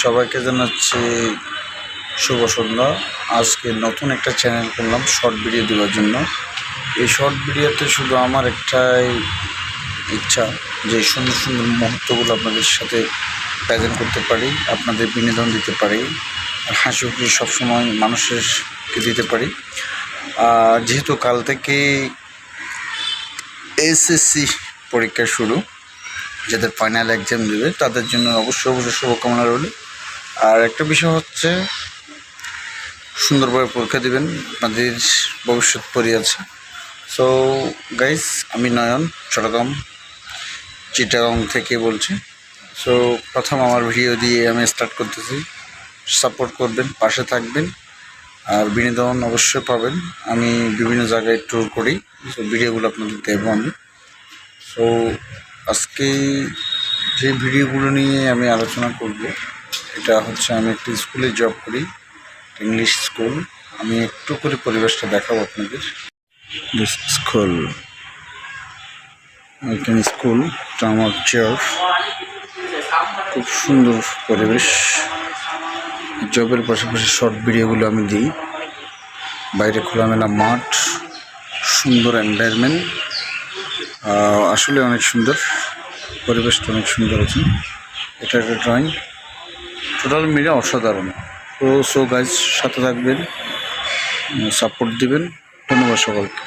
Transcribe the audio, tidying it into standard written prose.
সবাইকে জানাচ্ছি শুভ সন্ধ্যা। আজকে নতুন একটা চ্যানেল করলাম শর্ট ভিডিও দেওয়ার জন্য। এই শর্ট ভিডিওতে শুধু আমার একটাই ইচ্ছা যে সুন্দর সুন্দর মুহূর্তগুলো আপনাদের সাথে প্রেজেন্ট করতে পারি, আপনাদের বিনোদন দিতে পারি, আর হাসি খুশি সবসময় মানুষকে দিতে পারি। যেহেতু কাল থেকে এসএসসি পরীক্ষা শুরু, যাদের ফাইনাল এক্সাম দেবে তাদের জন্য অবশ্যই শুভকামনা রইল। আর একটা বিষয় হচ্ছে সুন্দরভাবে পরীক্ষা দেবেন, আপনাদের ভবিষ্যৎ পড়ে আছে। সো গাইস, আমি নয়ন চিটাগাং থেকে বলছি। সো প্রথম আমার ভিডিও দিয়ে আমি স্টার্ট করতেছি। সাপোর্ট করবেন, পাশে থাকবেন, আর বিনোদন অবশ্যই পাবেন। আমি বিভিন্ন জায়গায় ট্যুর করি, সো ভিডিওগুলো আপনাদের দেবো আমি। সো আজকে যে ভিডিওগুলো নিয়ে আমি আলোচনা করব, এটা হচ্ছে আমি একটা স্কুলে জব করি, ইংলিশ স্কুল। আমি একটু করে পরিবেশটা দেখাবো আপনাদের। দিস স্কুল, এখানে স্কুল, এটা আমার চেয়ার, খুব সুন্দর পরিবেশ। জবের পাশাপাশি শর্ট ভিডিওগুলো আমি দিই। বাইরে খোলামেলা মাঠ, সুন্দর এনভায়রনমেন্ট, আসলে অনেক সুন্দর পরিবেশটা, অনেক সুন্দর আছে। এটা একটা ড্রয়িং, টোটাল মিলে অসাধারণ। সো গাইজ, সাথে থাকবেন, সাপোর্ট দিবেন। ধন্যবাদ সকলকে।